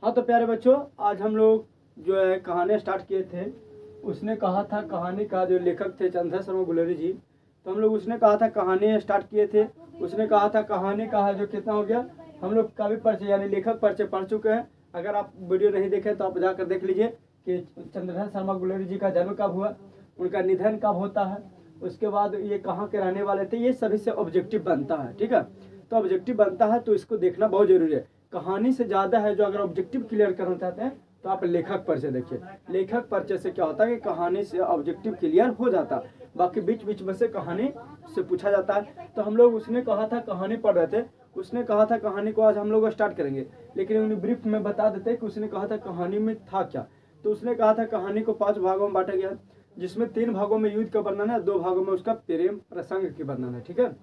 हाँ तो प्यारे बच्चों, आज हम लोग जो है कहानी स्टार्ट किए थे। उसने कहा था, कहानी का जो लेखक थे चंद्रधर शर्मा गुलेरी जी, तो हम लोग उसने कहा था कहानी स्टार्ट किए थे। उसने कहा था कहानी का है जो कितना हो गया, हम लोग कवि परिचय यानी लेखक परिचय पढ़ चुके हैं। अगर आप वीडियो नहीं देखे तो आप जाकर देख लीजिए कि चंद्रधर शर्मा गुलेरी जी का जन्म कब हुआ, उनका निधन कब होता है, उसके बाद ये कहाँ के रहने वाले थे, ये सभी से ऑब्जेक्टिव बनता है। ठीक है, तो ऑब्जेक्टिव बनता है तो इसको देखना बहुत जरूरी है। कहानी से ज़्यादा है जो अगर ऑब्जेक्टिव क्लियर करना चाहते हैं तो आप लेखक परिचय देखिए। लेखक परिचय से क्या होता है कि कहानी से ऑब्जेक्टिव क्लियर हो जाता है, बाकी बीच बीच में से कहानी से पूछा जाता है। तो हम लोग उसने कहा था कहानी पढ़ रहे थे, उसने कहा था कहानी को आज हम लोग स्टार्ट करेंगे, लेकिन उन्हें ब्रीफ में बता देते कि उसने कहा था कहानी में था क्या। तो उसने कहा था कहानी को 5 भागों में बांटा गया, जिसमें 3 भागों में युद्ध का वर्णन है, 2 भागों में उसका प्रेम प्रसंग की वर्णन है। ठीक है,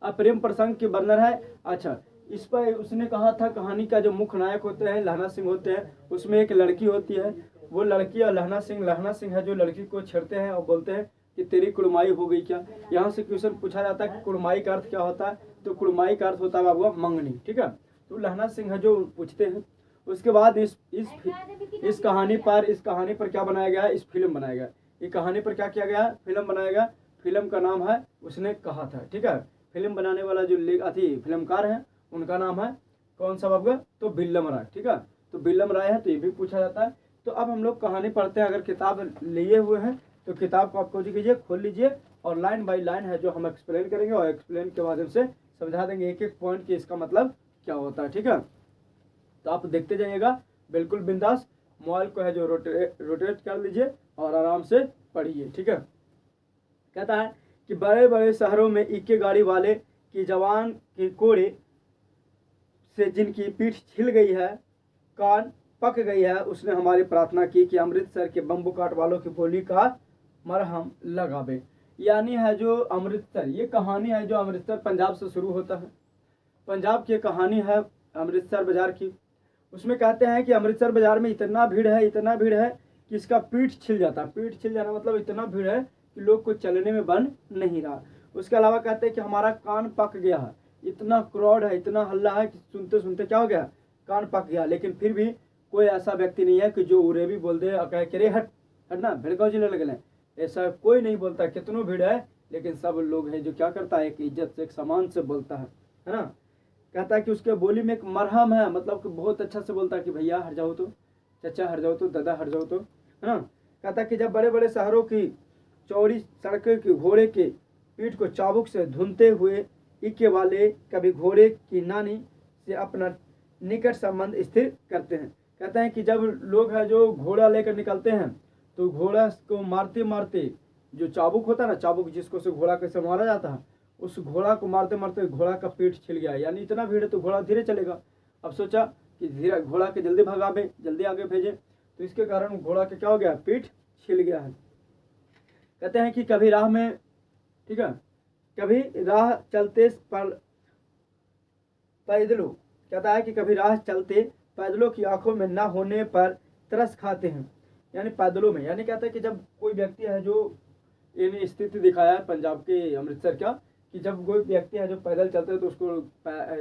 अब प्रेम प्रसंग की वर्णन है। अच्छा, इस पर उसने कहा था कहानी का जो मुख्य नायक होते हैं लहना सिंह होते हैं, उसमें एक लड़की होती है, वो लड़की और लहना सिंह है जो लड़की को छेड़ते हैं और बोलते हैं कि तेरी कुड़माई हो गई क्या। यहाँ से क्वेश्चन पूछा जाता है कि कुड़माई का अर्थ क्या होता है, तो कुड़माई का अर्थ होता है बाबू मंगनी। ठीक है, तो लहना सिंह है जो पूछते हैं। उसके बाद इस कहानी पर क्या बनाया गया है, इस फिल्म बनाया गया। ये कहानी पर क्या किया गया, फिल्म बनाया गया। फिल्म का नाम है उसने कहा था। ठीक है, फिल्म बनाने वाला जो फिल्मकार है उनका नाम है कौन सा बाबू, तो बिल्लम राय। ठीक है, तो बिल्लम राय है, तो ये भी पूछा जाता है। तो अब हम लोग कहानी पढ़ते हैं। अगर किताब लिए हुए हैं तो किताब को आप कोशिश कीजिए, खोल लीजिए और लाइन बाय लाइन है जो हम एक्सप्लेन करेंगे और एक्सप्लेन के माध्यम से समझा देंगे एक एक पॉइंट कि इसका मतलब क्या होता है। ठीक है, तो आप देखते जाइएगा बिल्कुल बिंदास। मोबाइल को है जो रोटेट कर लीजिए और आराम से पढ़िए। ठीक है, कहता है कि बड़े बड़े शहरों में इक्के गाड़ी वाले की जवान के कोड़े से जिनकी पीठ छिल गई है, कान पक गई है, उसने हमारी प्रार्थना की कि अमृतसर के बम्बू काट वालों की बोली का मरहम लगावे। यानी है जो अमृतसर, ये कहानी है जो अमृतसर पंजाब से शुरू होता है। पंजाब की कहानी है अमृतसर बाजार की। उसमें कहते हैं कि अमृतसर बाजार में इतना भीड़ है कि इसका पीठ छिल जाता है। पीठ छिल जाना मतलब इतना भीड़ है कि लोग को चलने में बन नहीं रहा। उसके अलावा कहते हैं कि हमारा कान पक गया है, इतना क्राउड है, इतना हल्ला है कि सुनते सुनते क्या हो गया, कान पक गया। लेकिन फिर भी कोई ऐसा व्यक्ति नहीं है कि जो उरे भी बोल दे और कहे कि रे हट हटना भिड़काओ जिले लगने, ऐसा कोई नहीं बोलता। कितनों भीड़ है लेकिन सब लोग हैं जो क्या करता है, एक इज्जत से एक सम्मान से बोलता है ना। कहता है कि उसके बोली में एक मरहम है, मतलब कि बहुत अच्छा से बोलता है कि भैया हट जाओ तो, चाचा हट जाओ तो, दादा हट जाओ तो, है ना। कहता है कि जब बड़े बड़े शहरों की चौड़ी सड़कों के घोड़े के पीठ को चाबुक से धुनते हुए इक्के वाले कभी घोड़े की नानी से अपना निकट संबंध स्थिर करते हैं। कहते हैं कि जब लोग हैं जो घोड़ा लेकर निकलते हैं तो घोड़ा को मारते मारते, जो चाबुक होता है ना, चाबुक जिसको से घोड़ा कैसे मारा जाता है, उस घोड़ा को मारते मारते घोड़ा का पीठ छिल गया। यानी इतना भीड़ है तो घोड़ा धीरे चलेगा। अब सोचा कि धीरे घोड़ा के जल्दी भगावे, जल्दी आगे भेजे, तो इसके कारण घोड़ा के क्या हो गया, पीठ छिल गया है। कहते हैं कि कभी राह में, ठीक है, कभी राह चलते पैदलों, कहता है कि कभी राह चलते पैदलों की आंखों में ना होने पर तरस खाते हैं। यानी पैदलों में, यानी कहता है कि जब कोई व्यक्ति है जो इन स्थिति दिखाया है पंजाब के अमृतसर का, कि जब कोई व्यक्ति है जो पैदल चलते हैं तो उसको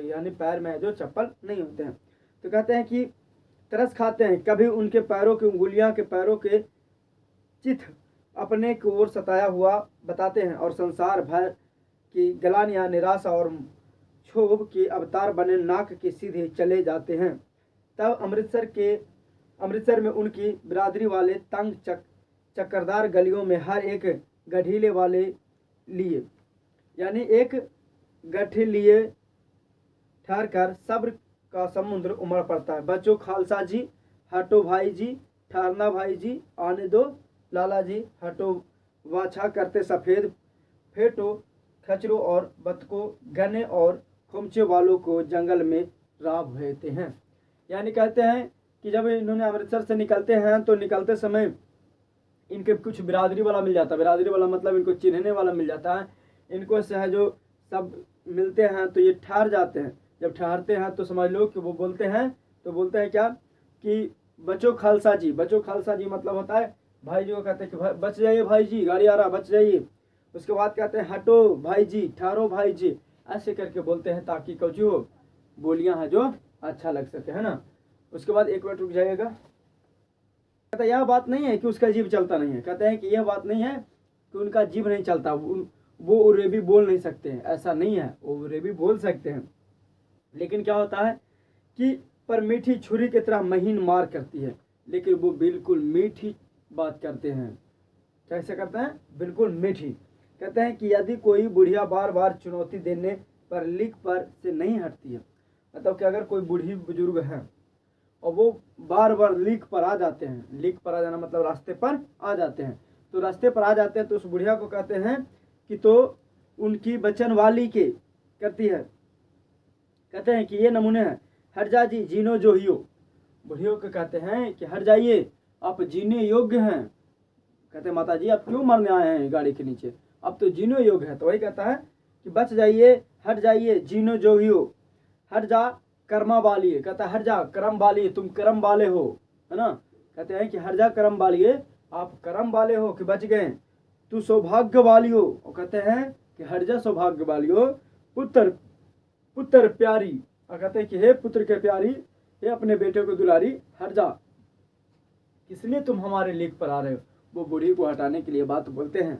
यानी पैर में है जो चप्पल नहीं होते हैं, तो कहते हैं कि तरस खाते हैं। कभी उनके पैरों की उंगलियां के पैरों के चित्र अपने की ओर सताया हुआ बताते हैं और संसार भर की गलान या निराशा और क्षोभ के अवतार बने नाक के सीधे चले जाते हैं। तब अमृतसर में उनकी बिरादरी वाले तंग चक्करदार गलियों में हर एक गढ़ीले वाले लिए, यानी एक गड्ढे लिए ठहर कर सब्र का समुद्र उमड़ पड़ता है। बच्चों खालसा जी, हटो भाई जी, ठहरना भाई जी, आने दो लाला जी, हटो वाछा करते सफ़ेद फेटो खचरों और बतकों, गने और खुमचे वालों को जंगल में राह भेजते हैं। यानी कहते हैं कि जब इन्होंने अमृतसर से निकलते हैं तो निकलते समय इनके कुछ बिरादरी वाला मिल जाता है। बिरादरी वाला मतलब इनको चिन्हने वाला मिल जाता है। इनको से है जो सब मिलते हैं तो ये ठहर जाते हैं। जब ठहरते हैं तो समझ लो कि वो बोलते हैं, तो बोलते हैं क्या कि बचो खालसा जी। बचो खालसा जी मतलब होता है भाई जी को कहते हैं कि बच जाइए भाई जी, गाड़ी आ रहा, बच जाइए। उसके बाद कहते हैं हटो भाई जी, ठहरो भाई जी, ऐसे करके बोलते हैं ताकि कुछ बोलियां हैं जो अच्छा लग सके, है ना। उसके बाद एक मिनट रुक जाइएगा। कहता यह बात नहीं है कि उसका जीभ चलता नहीं है, कहते हैं कि यह बात नहीं है कि उनका जीभ नहीं चलता, वो उरेबी बोल नहीं सकते हैं, ऐसा नहीं है, वो उरेबी बोल सकते हैं, लेकिन क्या होता है कि पर मीठी छुरी की तरह महीन मार करती है, लेकिन वो बिल्कुल मीठी बात करते हैं। कैसे करते हैं? बिल्कुल मीठी। कहते हैं कि यदि कोई बुढ़िया बार बार चुनौती देने पर लीक पर से नहीं हटती है, मतलब कि अगर कोई बूढ़ी बुजुर्ग है और वो बार बार लीक पर आ जाते हैं, लीक पर आ जाना मतलब रास्ते पर आ जाते हैं, तो रास्ते पर आ जाते हैं तो उस बुढ़िया को कहते हैं कि तो उनकी बचन वाली के करती है। कहते हैं कि ये नमूने हैं, हट जा जी जीनो जो हियो, बुढ़ियों को कहते हैं कि हट जाइए, आप जीने योग्य हैं। कहते हैं माता जी आप क्यों मरने आए हैं गाड़ी के नीचे, अब तो जीनो योग्य है। तो वही कहता है कि बच जाइए, हट जाइए जीनो जो हियो, हट जा कर्मा वाली, कहता है हट जा कर्म वाली, तुम कर्म वाले हो, है ना। कहते हैं कि हट जा कर्म वाली, आप कर्म वाले हो कि बच गए, तू सौभाग्य वाली हो, और कहते हैं कि हट जा सौभाग्य वाली हो, पुत्र पुत्र प्यारी, और कहते हैं कि हे पुत्र के प्यारी, हे अपने बेटे को दुलारी, हट जा, इसलिए तुम हमारे लीक पर आ रहे हो। वो बूढ़ी को हटाने के लिए बात बोलते हैं।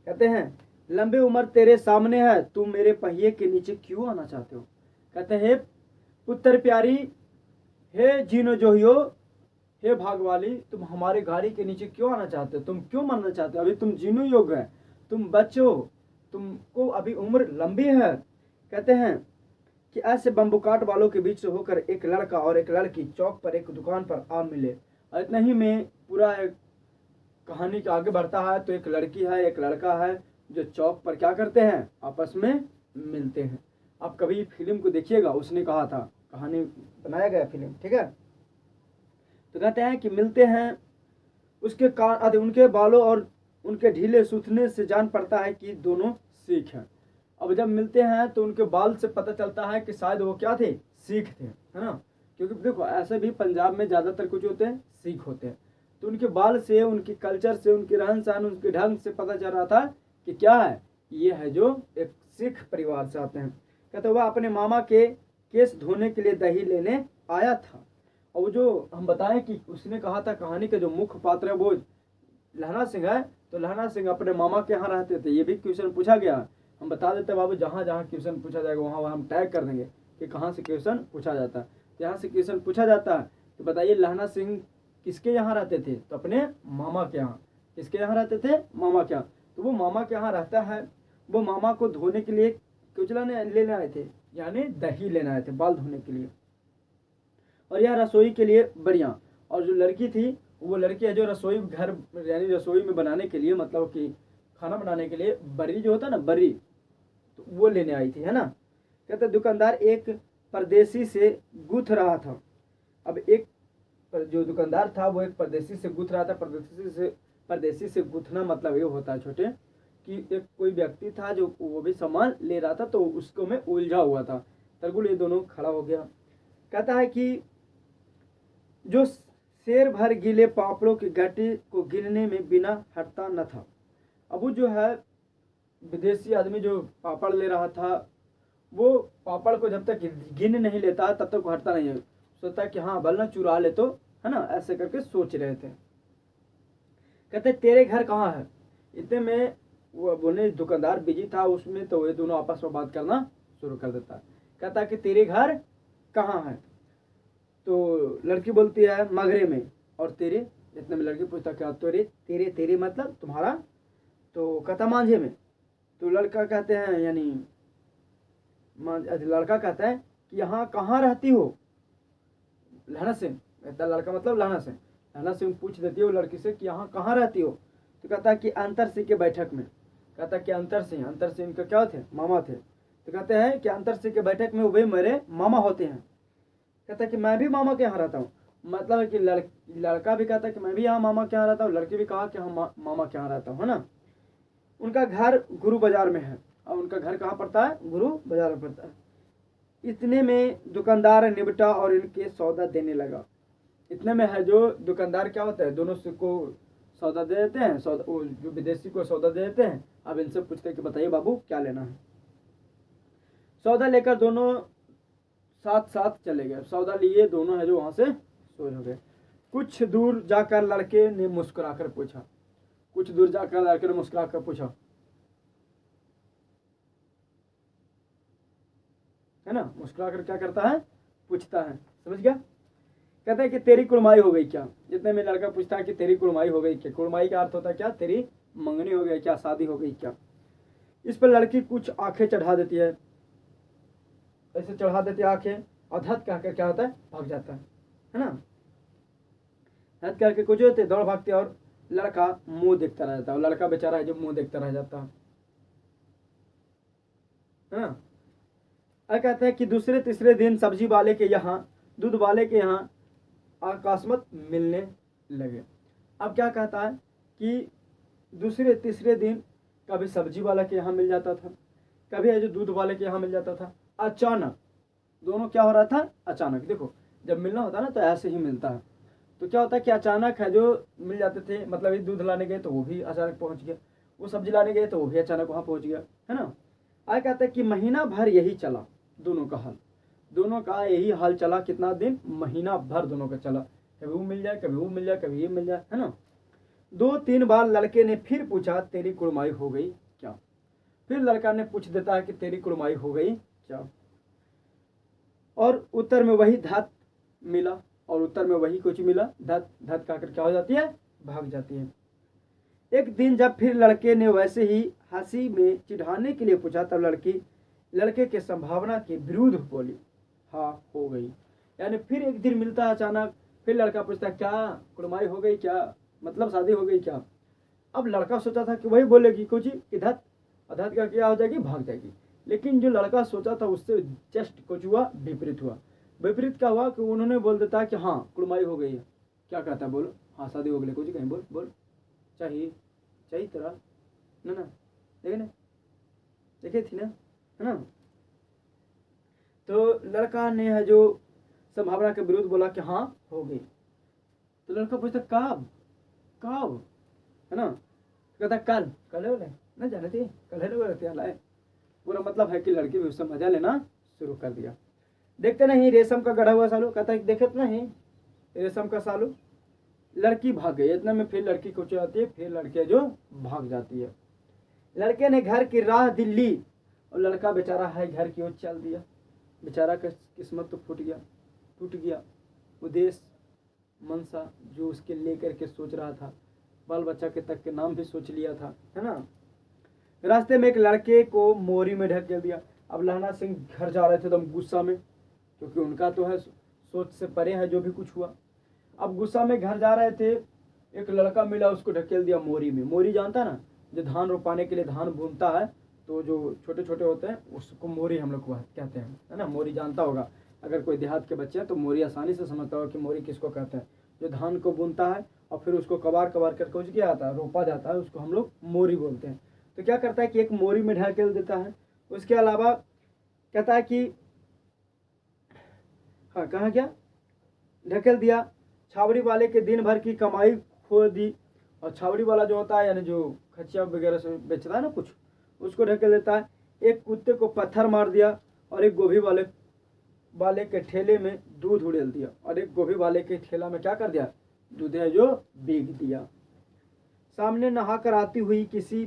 कहते हैं लंबी उम्र तेरे सामने है, तुम मेरे पहिए के नीचे क्यों आना चाहते हो। कहते हैं पुत्र प्यारी, हे जीनो जोहियो, हे भागवाली, तुम हमारे गाड़ी के नीचे क्यों आना चाहते हो, तुम क्यों मरना चाहते हो, अभी तुम जीनो योग्य है, तुम बच्चो, तुमको अभी उम्र लंबी है। कहते हैं कि ऐसे बम्बू काट वालों के बीच से होकर एक लड़का और एक लड़की चौक पर एक दुकान पर आ मिले, और इतना ही में पूरा एक कहानी के आगे बढ़ता है। तो एक लड़की है एक लड़का है जो चौक पर क्या करते हैं, आपस में मिलते हैं। आप कभी फिल्म को देखिएगा, उसने कहा था, कहानी बनाया गया फिल्म, ठीक है। तो कहते हैं कि मिलते हैं, उसके कान उनके बालों और उनके ढीले सूथने से जान पड़ता है कि दोनों सिख हैं। अब जब मिलते हैं तो उनके बाल से पता चलता है कि शायद वो क्या थे, सिख थे, है ना। क्योंकि देखो ऐसे भी पंजाब में ज़्यादातर कुछ होते हैं सिख होते हैं, तो उनके बाल से, उनके कल्चर से, उनके रहन सहन, उनके ढंग से पता चल रहा था कि क्या है, ये है जो एक सिख परिवार से आते हैं। कहते वह अपने मामा के केस धोने के लिए दही लेने आया था। और जो हम बताएं कि उसने कहा था कहानी के जो मुख्य पात्र है वो लहना सिंह है, तो लहना सिंह अपने मामा के यहाँ रहते थे। ये भी क्वेश्चन पूछा गया, हम बता देते हैं बाबू, जहाँ जहाँ क्वेश्चन पूछा जाएगा वहाँ हम टैग कर देंगे कि कहाँ से क्वेश्चन पूछा जाता है। यहाँ से क्वेश्चन पूछा जाता है तो बताइए लहना सिंह किसके यहाँ रहते थे, तो अपने मामा के यहाँ। किसके यहाँ रहते थे, मामा के यहाँ। तो वो मामा के यहाँ रहता है, वो मामा को धोने के लिए कुछ लेने आए थे, यानी दही लेने आए थे बाल धोने के लिए, और यह रसोई के लिए बढ़िया। और जो लड़की थी वो लड़की है जो रसोई घर यानी रसोई में बनाने के लिए, मतलब कि खाना बनाने के लिए बर्री जो होता है ना, बर्री, तो वो लेने आई थी, है ना। कहते दुकानदार एक परदेसी से गूंथ रहा था। अब एक जो दुकानदार था वो एक परदेसी से गूंथ रहा था। परदेसी से गूंथना मतलब ये होता है छोटे कि एक कोई व्यक्ति था जो वो भी सामान ले रहा था, तो उसको में उलझा हुआ था। तरगुल ये दोनों खड़ा हो गया। कहता है कि जो शेर भर गीले पापड़ों की गट्टी को गिनने में बिना हटता न था। अब वो जो है विदेशी आदमी जो पापड़ ले रहा था, वो पापड़ को जब तक गिन नहीं लेता तब तक हटता नहीं है, सोचता कि हाँ बलना चुरा ले तो, है ना, ऐसे करके सोच रहे थे। कहते तेरे घर कहाँ है। इतने में वो बोले दुकानदार बिजी था उसमें, तो ये दोनों आपस में बात करना शुरू कर देता है। कहता कि तेरे घर कहाँ है, तो लड़की बोलती है मगरे में, और तेरे, इतने में लड़की पूछता क्या तेरे तेरे मतलब तुम्हारा, तो कहता मांझे में। तो लड़का कहते हैं यानी लड़का कहता है कि यहाँ कहाँ रहती हो लहना सिंह, कहता लड़का मतलब लहना सिंह। लहना सिंह पूछ देती है वो लड़की से कि यहाँ कहाँ रहती हो, तो कहता है कि अंतर सिंह के बैठक में। कहता कि अंतर सिंह का क्या थे, मामा थे। तो कहते हैं कि अंतर सिंह के बैठक में वे मेरे मामा होते हैं। कहता कि मैं भी मामा के यहाँ रहता हूँ, मतलब है कि लड़का भी कहता है कि मैं भी यहाँ मामा के यहाँ रहता हूँ, लड़की भी कहा कि हाँ मामा के यहाँ रहता हूँ, है ना। उनका घर गुरु बाजार में है, और उनका घर कहाँ पड़ता है, गुरु बाजार में पड़ता है। इतने में दुकानदार निबटा और इनके सौदा देने लगा। इतने में है जो दुकानदार क्या होता है, दोनों को सौदा दे देते हैं, सौदा जो विदेशी को सौदा दे देते हैं। अब इनसे पूछते हैं कि बताइए बाबू क्या लेना है। सौदा लेकर दोनों साथ साथ चले गए, सौदा लिए दोनों है जो वहाँ से सोच हो गए। कुछ दूर जाकर लड़के ने मुस्कुराकर पूछा, कुछ दूर जाकर लड़के ने मुस्कुराकर पूछा, है ना, मुस्कुराकर क्या करता है, पूछता है, समझ गया। कहता है कि तेरी कुड़माई हो गई क्या। जितने में लड़का पूछता है कि तेरी कुड़माई हो गई क्या। कुड़माई का अर्थ होता है क्या, तेरी मंगनी हो गई क्या, शादी हो गई क्या। इस पर लड़की कुछ आंखें चढ़ा देती है, ऐसे चढ़ा देती है आंखें, और धत कहकर क्या होता है, भाग जाता है ना। धत करके कुछ होते दौड़ भागते, और लड़का मुंह देखता रह जाता है, और लड़का बेचारा है जो मुंह देखता रह जाता है ना। और कहते हैं कि दूसरे तीसरे दिन सब्जी वाले के यहाँ, दूध वाले के यहाँ अकस्मात मिलने लगे। अब क्या कहता है कि दूसरे तीसरे दिन कभी सब्जी वाला के यहाँ मिल जाता था, कभी है जो दूध वाले के यहाँ मिल जाता था। अचानक दोनों क्या हो रहा था, अचानक। देखो जब मिलना होता है ना तो ऐसे ही मिलता है। तो क्या होता है कि अचानक है जो मिल जाते थे, मतलब ये दूध लाने गए तो वो भी अचानक पहुंच गया, वो सब्जी लाने गए तो वो भी अचानक वहाँ पहुंच गया, है ना। आगे कहते हैं कि महीना भर यही चला दोनों का हाल, दोनों का यही हाल चला। कितना दिन, महीना भर दोनों का चला। कभी वो मिल जाए, कभी वो मिल जाए, कभी ये मिल जाए, है ना। 2-3 बार लड़के ने फिर पूछा तेरी कुड़माई हो गई क्या। फिर लड़का ने पूछ देता है कि तेरी कुड़माई हो गई क्या, और उत्तर में वही धत मिला, और उत्तर में वही कुछ मिला, धत धत कहकर क्या हो जाती है, भाग जाती है। एक दिन जब फिर लड़के ने वैसे ही हंसी में चिढ़ाने के लिए पूछा, तब लड़की लड़के के संभावना के विरुद्ध बोली, हाँ हो गई। यानी फिर एक दिन मिलता है अचानक, फिर लड़का पूछता क्या कुड़माई हो गई क्या, मतलब शादी हो गई क्या। अब लड़का सोचा था कि वही बोलेगी कुछ कि धत, अधत का क्या हो जाएगी, भाग जाएगी। लेकिन जो लड़का सोचा था उससे जस्ट कुछ हुआ, विपरीत हुआ। विपरीत क्या हुआ कि उन्होंने बोल देता है कि हाँ कुड़माई हो गई है। क्या कहता है, बोलो, हाँ शादी हो गई, कुछ कहीं बोल बोल, चाहिए चाहिए तेरा ना, देखे ना, देखे थी ना, है ना। तो लड़का ने है जो संभावना के विरुद्ध बोला कि हाँ हो गई। तो लड़का पूछता कब कब, है ना। कहता कल, कल हो ना, जाने थे कल है ना लाए। पूरा मतलब है कि लड़की भी उससे मजा लेना शुरू कर दिया। देखते नहीं रेशम का गढ़ा हुआ सालू, कहता है देखे तो नहीं रेशम का सालू। लड़की भाग गई। इतना में फिर लड़की कुछ आती है, फिर लड़के जो भाग जाती है। लड़के ने घर की राह दिल्ली, और लड़का बेचारा है घर की ओर चल दिया। बेचारा का किस्मत तो फूट गया, टूट गया। उद्देश्य मनसा जो उसके लेकर के सोच रहा था, बाल बच्चा के तक के नाम भी सोच लिया था, है ना। रास्ते में एक लड़के को मोरी में ढकेल दिया। अब लहना सिंह घर जा रहे थे तो गुस्सा में, क्योंकि उनका तो है सोच से परे है जो भी कुछ हुआ। अब गुस्सा में घर जा रहे थे, एक लड़का मिला, उसको ढकेल दिया मोरी में। मोरी जानता है ना, जो धान रोपाने के लिए धान भूनता है, तो जो छोटे छोटे होते हैं उसको मोरी हम लोग कहते हैं, है ना। मोरी जानता होगा, अगर कोई देहात के बच्चे हैं तो मोरी आसानी से समझता होगा कि मोरी किसको कहते हैं। जो धान को बुनता है और फिर उसको कबार कबार करके कुछ किया आता है, रोपा जाता है, उसको हम लोग मोरी बोलते हैं। तो क्या करता है कि एक मोरी में ढकेल देता है। उसके अलावा कहता है कि हाँ कहाँ गया, ढकेल दिया। छावड़ी वाले के दिन भर की कमाई खो दी। और छावड़ी वाला जो होता है, यानी जो खचिया वगैरह से बेचता है ना कुछ, उसको ढकेल देता है। एक कुत्ते को पत्थर मार दिया, और एक गोभी वाले के ठेले में दूध उड़ेल दिया, और एक गोभी वाले के ठेला में क्या कर दिया, दूध है जो बीग दिया। सामने नहाकर आती हुई किसी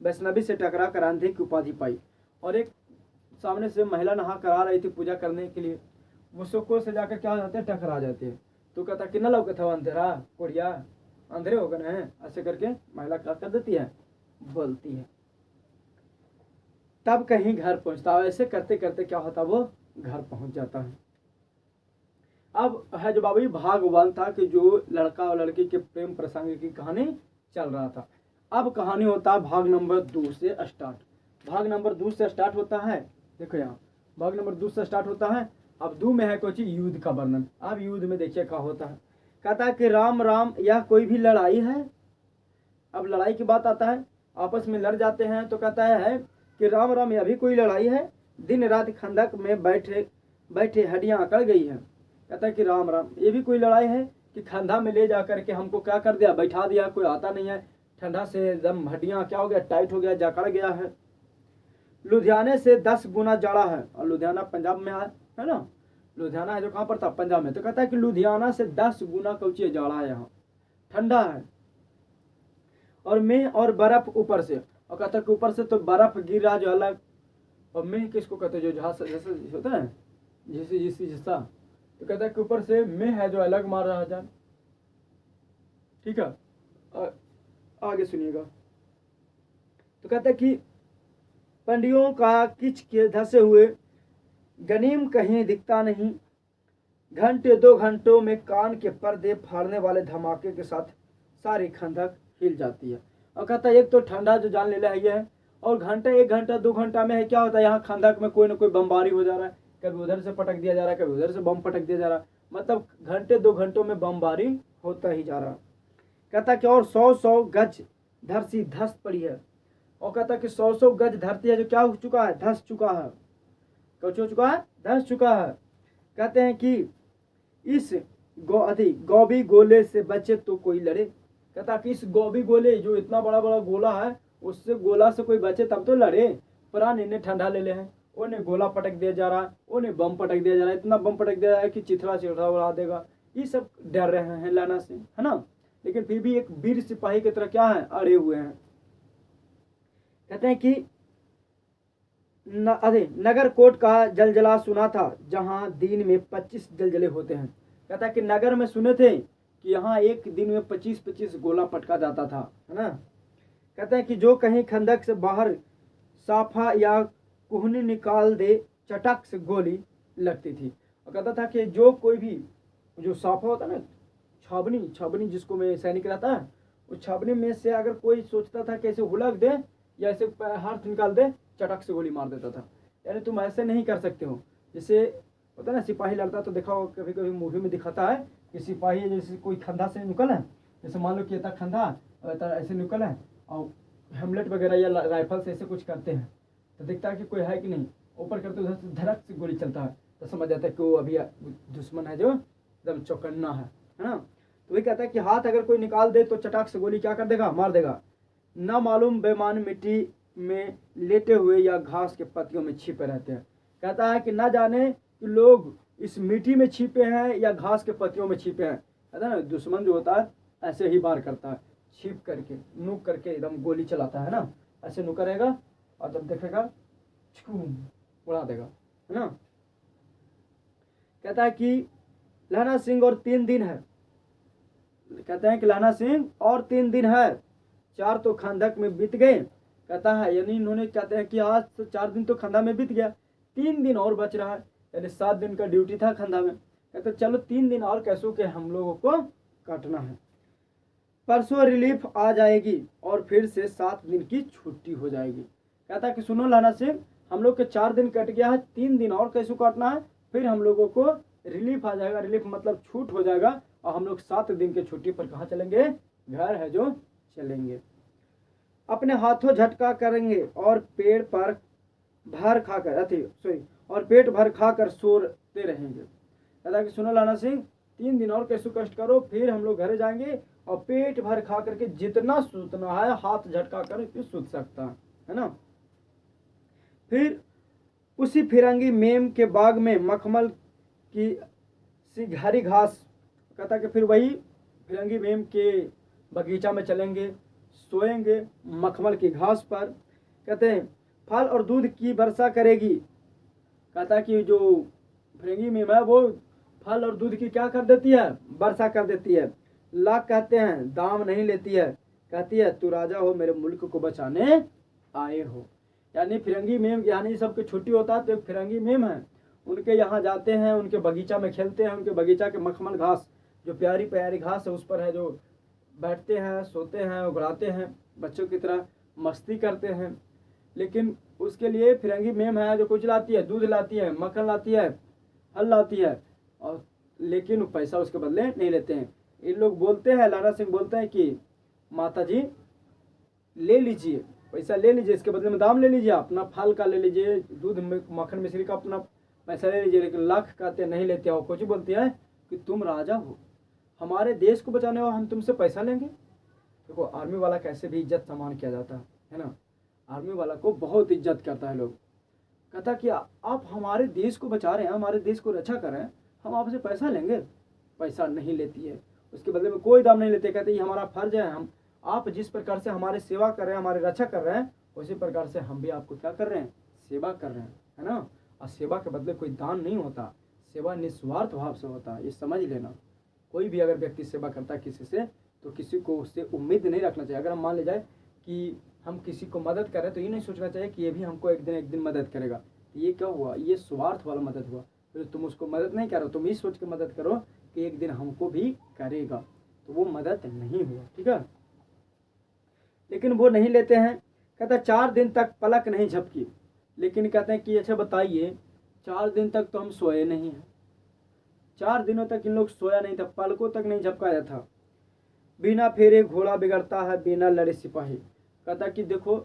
वैष्णवी से टकरा कर अंधे की उपाधि पाई। और एक सामने से महिला नहा कर आ रही थी पूजा करने के लिए, वो सबको से जाकर क्या हो जाते हैं, टकरा जाते हैं। तो कहता कि न लौकत था अंधेरा कोड़िया, अंधेरे हो गए हैं, ऐसे करके महिला क्या कर देती है, बोलती है। तब कहीं घर पहुंचता है। ऐसे करते करते क्या होता, वो घर पहुंच जाता है। अब है जो बाबू भाग 1 था कि जो लड़का और लड़की के प्रेम प्रसंग की कहानी चल रहा था। अब कहानी होता है भाग नंबर 2 से स्टार्ट। भाग नंबर 2 से स्टार्ट होता है, देखो यहाँ भाग नंबर 2 से स्टार्ट होता है। अब 2 में है कुछ युद्ध का वर्णन। अब युद्ध में देखिए क्या होता है। कहता है कि राम राम, यह कोई भी लड़ाई है। अब लड़ाई की बात आता है, आपस में लड़ जाते हैं। तो कहता है कि राम राम, यह भी कोई लड़ाई है। दिन रात खंदक में बैठे बैठे हड्डियां अकड़ गई हैं। कहता है कि राम राम, ये भी कोई लड़ाई है कि खंधा में ले जा करके हमको क्या कर दिया, बैठा दिया, कोई आता नहीं है। ठंडा से एकदम हड्डियां क्या हो गया, टाइट हो गया, जकड़ गया है। लुधियाने से 10 गुना जाड़ा है, और लुधियाना पंजाब में है ना। लुधियाना है जो कहाँ पर था, पंजाब में। तो कहता है कि लुधियाना से 10 गुना कौची जाड़ा है, यहाँ ठंडा है, और मेह और बर्फ ऊपर से। और कहता है कि ऊपर से तो बर्फ गिर रहा जो अलग, और मेह किसको कहते हैं, जो जैसे होता है जैसे जिससा। तो कहता है कि ऊपर से मेह है जो अलग मार रहा जान। ठीक है, आगे सुनिएगा। तो कहता है कि पंडियों का किच के धसे हुए गनीम कहीं दिखता नहीं, घंटे 2 घंटों में कान के पर्दे फाड़ने वाले धमाके के साथ सारी खंदक हिल जाती है। और कहता है एक तो ठंडा जो जान ले रहा है, और घंटे 1 घंटा 2 घंटा में है क्या होता है, यहाँ खंदक में कोई ना कोई बमबारी हो जा रहा है, कभी उधर से पटक दिया जा रहा है, कभी उधर से बम पटक दिया जा रहा है, मतलब घंटे 2 घंटों में बमबारी होता ही जा रहा। कहता कि और 100-100 गज धरती धस पड़ी है। और कहता कि 100-100 गज धरती है जो क्या हो चुका है, धस चुका है। कुछ हो चुका है, धस चुका है। कहते हैं कि इस गोभी गोले से बचे तो कोई लड़े। कहता कि इस गोभी गोले जो इतना बड़ा बड़ा गोला है, उससे गोला से कोई बचे तब तो लड़े। प्राण इन्हें ठंडा ले ले हैं, उन्हें गोला पटक दिया जा रहा है, उन्हें बम पटक दिया जा रहा है, इतना बम पटक दिया जा रहा है कि चिथड़ा चिथड़ा उड़ा देगा। ये सब डर रहे हैं लाना से, है ना, लेकिन फिर भी एक वीर सिपाही की तरह क्या है, अड़े हुए हैं। कहते हैं कि नगर कोट का जलजला सुना था, जहां दिन में 25 जलजले होते हैं। कहता है कि नगर में सुने थे कि यहाँ एक दिन में 25-25 गोला पटका जाता था, है ना। कहते हैं कि जो कहीं खंदक से बाहर साफा या कुहनी निकाल दे, चटक से गोली लगती थी। और कहता था कि जो कोई भी जो साफा होता है ना, छावनी जिसको में सैनिक रहता है, उस छावनी में से अगर कोई सोचता था कि ऐसे हुलक दे या ऐसे हाथ निकाल दे, चटक से गोली मार देता था। यानी तुम ऐसे नहीं कर सकते हो। जैसे होता है ना सिपाही लड़ता, तो देखा हो कभी कभी मूवी में दिखाता है कि सिपाही जैसे कोई खंधा से निकल है, जैसे मान लो कि इतना खंधा ऐसे निकल है, और हेमलेट वगैरह या राइफल से ऐसे कुछ करते हैं, तो दिखता है कि कोई है कि नहीं, ऊपर करते उधर से धड़क से गोली चलता है, तो समझ जाता है कि वो अभी दुश्मन है जो एकदम चौकन्ना है ना। तो वही कहता है कि हाथ अगर कोई निकाल दे तो चटाक से गोली क्या कर देगा, मार देगा। ना मालूम बेमान मिट्टी में लेटे हुए या घास के पत्तियों में छिपे रहते हैं। कहता है कि ना जाने कि लोग इस मिट्टी में छिपे हैं या घास के पत्तियों में छिपे हैं। कहता है ना, दुश्मन जो होता है ऐसे ही वार करता है, छिप करके नुक करके एकदम गोली चलाता है ना, ऐसे नुक करेगा और जब देखेगा उड़ा देगा, है ना। कहता है कि लहना सिंह और 3 दिन है। कहते हैं कि लहना सिंह और 3 दिन है, 4 तो खंदक में बीत गए। कहता है यानी इन्होंने कहते हैं कि आज तो 4 दिन तो खंदा में बीत गया, 3 दिन और बच रहा है, यानी 7 दिन का ड्यूटी था खंदा में। कहते चलो 3 दिन और कैसों के हम लोगों को काटना है, परसों रिलीफ आ जाएगी और फिर से 7 दिन की छुट्टी हो जाएगी। कहता है कि सुनो लाना सिंह, हम लोग के 4 दिन कट गया है, 3 दिन और कैसे काटना है, फिर हम लोगों को रिलीफ आ जाएगा। रिलीफ मतलब छूट हो जाएगा, और हम लोग 7 दिन की छुट्टी पर कहाँ चलेंगे, घर है जो चलेंगे। अपने हाथों झटका करेंगे और पेट भर खाकर सोते रहेंगे। कहता कि सुनो लाना सिंह, 3 दिन और कैसे कष्ट करो, फिर हम लोग घर जाएंगे और पेट भर खा करके जितना सूतना है हाथ झटका कर सूत सकता है ना। फिर उसी फिरंगी मेम के बाग में मखमल की सी हरी घास। कहता कि फिर वही फिरंगी मेम के बगीचा में चलेंगे, सोएंगे मखमल की घास पर। कहते हैं फल और दूध की वर्षा करेगी। कहता कि जो फिरंगी मेम है वो फल और दूध की क्या कर देती है, वर्षा कर देती है। लाख कहते हैं दाम नहीं लेती है, कहती है तू राजा हो, मेरे मुल्क को बचाने आए हो। यानी फिरंगी मेम, यानी सबके छुट्टी होता है तो एक फिरंगी मेम है, उनके यहाँ जाते हैं, उनके बगीचा में खेलते हैं, उनके बगीचा के मखमल घास जो प्यारी प्यारी घास है उस पर है जो बैठते हैं, सोते हैं, उगराते हैं, बच्चों की तरह मस्ती करते हैं। लेकिन उसके लिए फिरंगी मेम है जो कुछ लाती है, दूध लाती है, मक्खन लाती है, हल लाती है, और लेकिन पैसा उसके बदले नहीं लेते हैं। इन लोग बोलते हैं, लाना सिंह बोलते हैं कि माता जी ले लीजिए, पैसा ले लीजिए, इसके बदले में दाम ले लीजिए, अपना फल का ले लीजिए, दूध मक्खन मिश्री का अपना पैसा ले लीजिए, लेकिन लाख कहते नहीं लेते हो। कुछ बोलती है कि तुम राजा हो, हमारे देश को बचाने हो, हम तुमसे पैसा लेंगे। देखो आर्मी वाला कैसे भी इज्जत सम्मान किया जाता है ना, आर्मी वाला को बहुत इज्जत करता है लोग। कहता कि आप हमारे देश को बचा रहे हैं, हमारे देश को रक्षा कर रहे हैं, हम आपसे पैसा लेंगे? पैसा नहीं लेती है, उसके बदले में कोई दाम नहीं लेते। कहते ये हमारा फर्ज है, हम आप जिस प्रकार से हमारी सेवा कर रहे हैं, हमारी रक्षा कर रहे हैं, उसी प्रकार से हम भी आपको क्या कर रहे हैं, सेवा कर रहे हैं, है ना। और सेवा के बदले कोई दान नहीं होता, सेवा निस्वार्थ भाव से होता है, ये समझ लेना। कोई भी अगर व्यक्ति सेवा करता है किसी से, तो किसी को उससे उम्मीद नहीं रखना चाहिए। अगर हम मान ले जाए कि हम किसी को मदद करें, तो ये नहीं सोचना चाहिए कि ये भी हमको एक दिन मदद करेगा। तो ये क्या हुआ, ये स्वार्थ वाला मदद हुआ। तो तुम उसको मदद नहीं करो, तुम ये सोच के मदद करो कि एक दिन हमको भी करेगा, तो वो मदद नहीं हुआ, ठीक है। लेकिन वो नहीं लेते हैं। कहता 4 दिन तक पलक नहीं झपकी। लेकिन कहते हैं कि अच्छा बताइए, 4 दिन तक तो हम सोए नहीं हैं, 4 दिनों तक इन लोग सोया नहीं था, पलकों तक नहीं झपकाया था। बिना फेरे घोड़ा बिगड़ता है, बिना लड़े सिपाही। कहता कि देखो,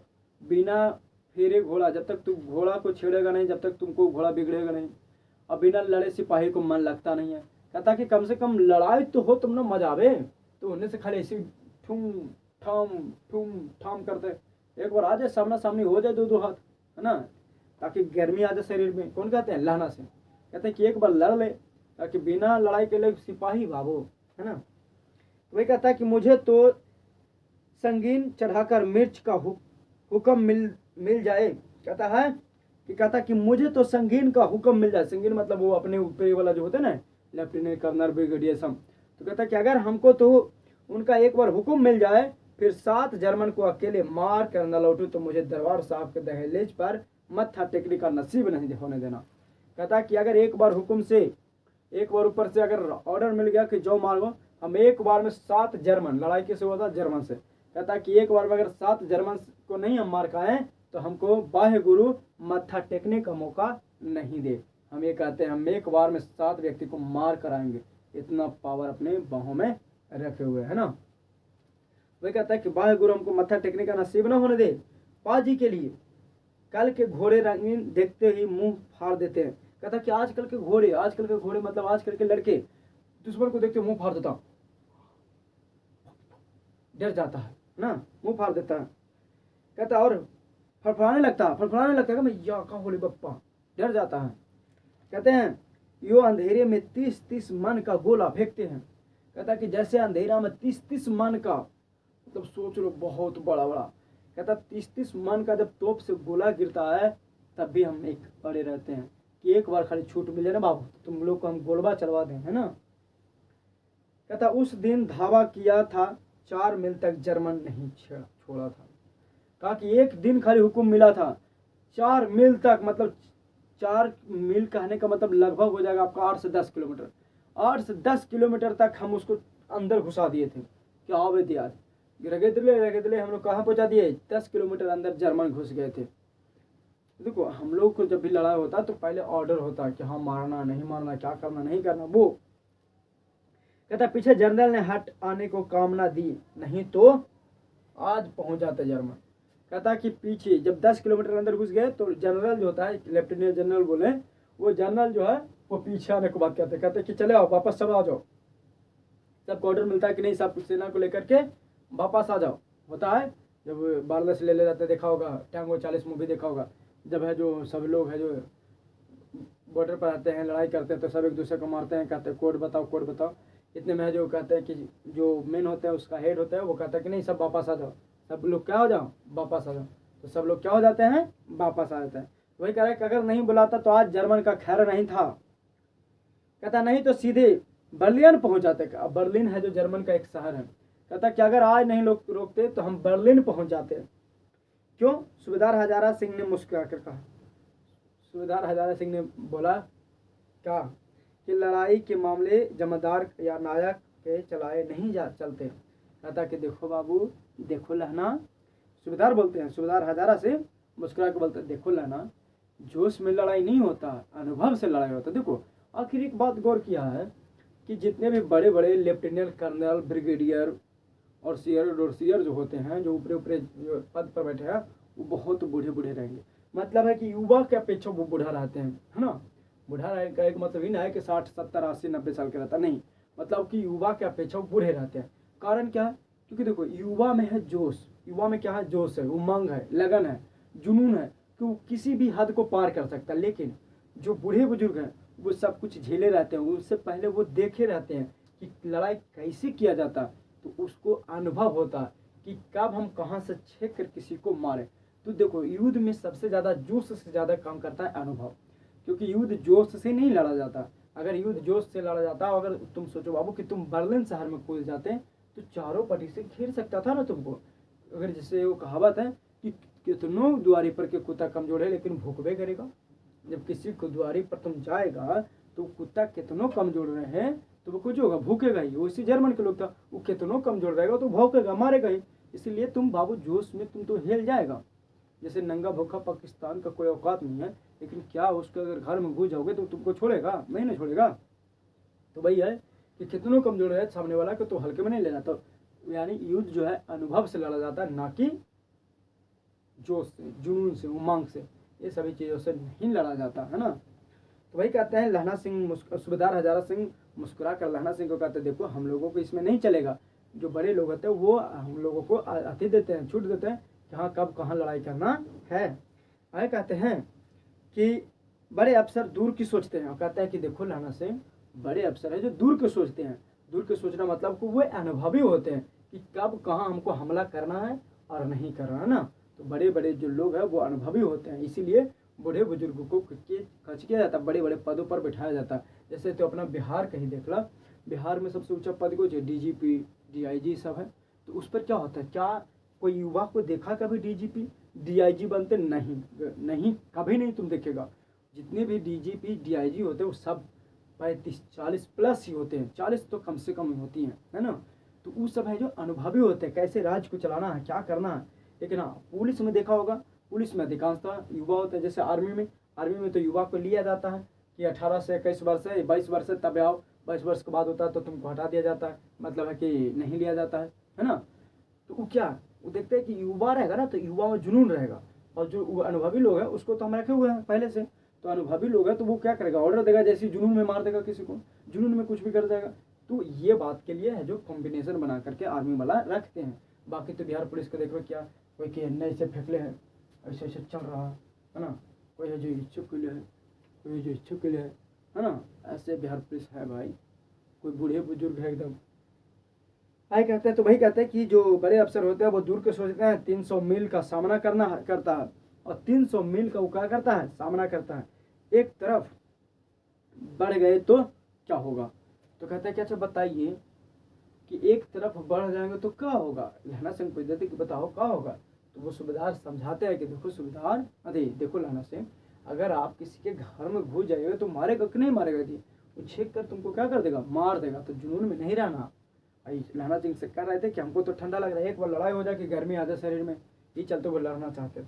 बिना फेरे घोड़ा, जब तक तुम घोड़ा को छेड़ेगा नहीं, जब तक तुमको घोड़ा बिगड़ेगा नहीं, और बिना लड़े सिपाही को मन लगता नहीं है। कहता कि कम से कम लड़ाई तो हो, तुम ना मजा आवे। तो उन्हें से खाली ऐसे ठुम ठाम करते, एक बार आ जाए सामना सामनी हो जाए, दो हाथ, है ना, ताकि गर्मी आ जाए शरीर में। कौन कहते हैं, लहना से। कहते हैं कि एक बार लड़ ले, ताकि बिना लड़ाई के लिए सिपाही भागो, है ना। वही कहता है कि मुझे तो संगीन चढ़ाकर मिर्च का हुक्म मिल जाए। कहता है कि मुझे तो संगीन का हुक्म मिल जाए। संगीन मतलब वो अपने ऊपर वाला जो होता है ना, लेफ्टिनेंट कर्नल ब्रिगेडियर सब। तो कहता है कि अगर हमको तो उनका एक बार हुक्म मिल जाए, फिर 7 जर्मन को अकेले मार कर न लौटूं, तो मुझे दरबार साहब के दहलीज पर मत्था टेकने का नसीब नहीं होने देना। कहता कि अगर एक बार हुक्म से, एक बार ऊपर से अगर ऑर्डर मिल गया कि जो मारो, हम एक बार में 7 जर्मन, लड़ाई कैसे हुआ था, जर्मन से। कहता कि एक बार में अगर 7 जर्मन को नहीं हम मार खाएं, तो हमको बाह्य गुरु मत्था टेकने का मौका नहीं दे। हम ये कहते हैं, हम एक बार में 7 व्यक्ति को मार कराएंगे, इतना पावर अपने बाहों में रखे हुए, है ना। वही कहता है कि बाह्य गुरु हमको मत्था टेकने का नसीब ना होने दे। पाजी के लिए कल के घोड़े रंगीन देखते ही मुंह फाड़ देते हैं। कहता कि आजकल के घोड़े मतलब आजकल के लड़के दुश्मन को देखते मुंह फाड़ देता, डर जाता है ना, मुंह फाड़ देता है। कहता और फड़फड़ाने लगता है मैं या का होली बप्पा, डर जाता है। कहते हैं यो अंधेरे में 30 मन का गोला फेंकते हैं। कहता कि जैसे अंधेरा में 30 मन का, मतलब सोच लो बहुत बड़ा। कहता 30 मन का जब तोप से गोला गिरता है, तब भी हम एक पड़े रहते हैं कि एक बार खाली छूट मिले ना बाबू, तो तुम लोग को हम गोलबा चलवा दें, है ना। कहता उस दिन धावा किया था, 4 मील तक जर्मन नहीं छोड़ा था। कहा कि एक दिन खाली हुक्म मिला था, 4 मील तक, मतलब 4 मील कहने का मतलब लगभग हो जाएगा आपका 8 से 10 किलोमीटर। 8 से 10 किलोमीटर तक हम उसको अंदर घुसा दिए थे। क्या आवे दिया, रगेदले हम लोग कहाँ पहुँचा दिए, 10 किलोमीटर अंदर जर्मन घुस गए थे। देखो हम लोग को जब भी लड़ाई होता तो पहले ऑर्डर होता कि हाँ मारना नहीं मारना, क्या करना नहीं करना। वो कहता पीछे जनरल ने हट आने को कामना दी, नहीं तो आज पहुंच जाते जर्मन। कहता कि पीछे जब 10 किलोमीटर अंदर घुस गए, तो जनरल जो होता है, लेफ्टिनेंट जनरल बोले, वो जनरल जो है वो पीछे आने को बात कहते कि चले आओ वापस, सब आ जाओ। सबको ऑर्डर मिलता है कि नहीं, सब सेना को लेकर के वापस आ जाओ। होता है जब बारदास ले जाते, देखा होगा टैंगो 40 मूवी देखा होगा, जब है जो सब लोग है जो बॉर्डर पर आते हैं, लड़ाई करते हैं, तो सब एक दूसरे को मारते हैं, कहते हैं कोड बताओ। इतने में जो कहते हैं कि जो मेन होता है उसका हेड होता है, वो कहता है कि नहीं सब वापस आ जाओ, सब लोग क्या हो जाओ, वापस आ जाओ। तो सब लोग क्या हो जाते हैं, वापस आ जाते हैं। वही कह रहा है कि अगर नहीं बुलाता तो आज जर्मन का खैर नहीं था। कहता नहीं तो सीधे बर्लिन पहुंच जाते। अब बर्लिन है जो जर्मन का एक शहर है। कहता कि अगर आज नहीं लोग रोकते तो हम बर्लिन पहुंच जाते। क्यों, सूबेदार हजारा सिंह ने मुस्कुरा कर कहा। सूबेदार हजारा सिंह ने बोला क्या कि लड़ाई के मामले जमादार या नायक के चलाए नहीं चलते। कहता कि देखो बाबू, देखो लहना, सूबेदार बोलते हैं, सूबेदार हजारा से मुस्कुरा के बोलते हैं, देखो लहना, जोश में लड़ाई नहीं होता, अनुभव से लड़ाई होता। देखो आखिर एक बात गौर किया है कि जितने भी बड़े बड़े लेफ्टिनेंट कर्नल, ब्रिगेडियर और सीयर जो होते हैं, जो ऊपरे पद पर बैठे हैं, वो बहुत बूढ़े रहेंगे। मतलब है कि युवा के अपेक्षा वो बूढ़ा रहते हैं, है ना। बूढ़ा रहने का एक मतलब ही ना है कि 60, 70, 80, 90 साल के रहता, नहीं, मतलब कि युवा के अपेक्षा वो बूढ़े रहते हैं। कारण क्या है, क्योंकि देखो युवा में है जोश, युवा में क्या है, जोश है, उमंग है, लगन है, जुनून है। कि वो किसी भी हद को पार कर सकता है, लेकिन जो बूढ़े बुजुर्ग हैं वो सब कुछ झेले रहते हैं, उससे पहले वो देखे रहते हैं कि लड़ाई कैसे किया जाता है, तो उसको अनुभव होता है कि कब हम कहाँ से छेक कर किसी को मारें। तो देखो, युद्ध में सबसे ज़्यादा जोश से ज़्यादा काम करता है अनुभव, क्योंकि युद्ध जोश से नहीं लड़ा जाता। अगर युद्ध जोश से लड़ा जाता, अगर तुम सोचो बाबू कि तुम बर्लिन शहर में कूद जाते तो चारों पट्टी से घेर सकता था ना तुमको। अगर जैसे वो कहावत है कि कितनों द्वारी पर के कुत्ता कमजोर है लेकिन भूखबे करेगा। जब किसी को द्वारी पर तुम जाएगा तो कुत्ता कितनों कमजोर रहे तो वो कुछ होगा, भूखेगा ही। उसी जर्मन के लोग था, वो कितनों कमजोर रहेगा तो भौंकेगा, मारेगा ही। इसीलिए तुम बाबू जोश में तुम तो हिल जाएगा। जैसे नंगा भूखा पाकिस्तान का कोई औकात नहीं है, लेकिन क्या उसके अगर घर में घुस जाओगे तो तुमको छोड़ेगा? नहीं ना छोड़ेगा। तो वही है कि कितनों कमजोर है सामने वाला को तो हल्के में नहीं लेना। तो यानी युद्ध जो है अनुभव से लड़ा जाता है, ना कि जोश से, जुनून से, उमंग से, ये सभी चीज़ों से नहीं लड़ा जाता है ना। तो वही कहते हैं लहना सिंह, सूबेदार हजारा सिंह मुस्कुरा कर लहना सिंह को कहते हैं देखो हम लोगों को इसमें नहीं चलेगा। जो बड़े लोग होते हैं वो हम लोगों को अति देते हैं, छूट देते हैं कि हाँ कब कहाँ लड़ाई करना है। आए कहते हैं कि बड़े अफसर दूर की सोचते हैं, और कहते हैं कि देखो लहना सिंह बड़े अफसर है जो दूर के सोचते हैं। दूर के सोचना मतलब को वो अनुभवी होते हैं कि कब कहाँ हमको हमला करना है और नहीं करना है ना। तो बड़े बड़े जो लोग हैं वो अनुभवी होते हैं, इसीलिए बूढ़े बुजुर्गों को खर्च किया जाता है, बड़े बड़े पदों पर बिठाया जाता है। जैसे तो अपना बिहार कहीं देख ला, बिहार में सबसे ऊंचा पद कुछ डीजीपी, डीआईजी सब है। तो उस पर क्या होता है, क्या कोई युवा को देखा कभी डीजीपी डीआईजी बनते? नहीं नहीं, कभी नहीं तुम देखेगा। जितने भी डीजीपी डीआईजी होते हैं वो सब 35-40 प्लस ही होते हैं, 40 तो कम से कम होती हैं, है ना। तो वो सब है जो अनुभवी होते हैं, कैसे राज्य को चलाना है, क्या करना है। लेकिन हाँ, पुलिस में देखा होगा, पुलिस में अधिकांशतः युवा होते हैं। जैसे आर्मी में तो युवा को लिया जाता है कि 18 से 21 वर्ष है, 22 वर्ष है तब आओ, 22 वर्ष के बाद होता है तो तुमको हटा दिया जाता है, मतलब है कि नहीं लिया जाता है ना। तो वो क्या, वो देखते हैं कि युवा रहेगा ना तो युवा में जुनून रहेगा, और जो अनुभवी लोग हैं उसको तो हम रखे हुए हैं पहले से। तो अनुभवी लोग हैं तो वो क्या करेगा, ऑर्डर देगा, जैसे जुनून में मार देगा किसी को, जुनून में कुछ भी कर देगा। तो ये बात के लिए है जो कॉम्बिनेशन बना करके आर्मी वाला रखते हैं। बाकी तो बिहार पुलिस का देखो, क्या कोई के नए से फेंकले हैं, ऐसे ऐसे चल रहा है ना। कोई है जो इच्छुक के लिए है, कोई जो इच्छुक के लिए है ना। ऐसे बिहार पुलिस है भाई, कोई बूढ़े बुजुर्ग है एकदम। भाई कहते हैं, तो वही कहते हैं कि जो बड़े अफसर होते हैं वो दूर के सोचते हैं। 300 मील का सामना करता है, और 300 मील का वो क्या करता है, सामना करता है। एक तरफ बढ़ गए तो क्या होगा? तो कहते हैं कि अच्छा बताइए कि एक तरफ बढ़ जाएंगे तो क्या होगा। लहना सिंह पूछ देते कि बताओ क्या होगा। तो वो सूबेदार समझाते हैं कि देखो सूबेदार, अरे देखो लहना सिंह, अगर आप किसी के घर में घुस जाइएगा तो मारेगा कि नहीं मारेगा जी? वो छेक कर तुमको क्या कर देगा, मार देगा। तो जुनून में नहीं रहना। लहना सिंह से कह रहे थे कि हमको तो ठंडा लग रहा है, एक बार लड़ाई हो जाए कि गर्मी आ जाए शरीर में, ये चलते वो लड़ना चाहते थे।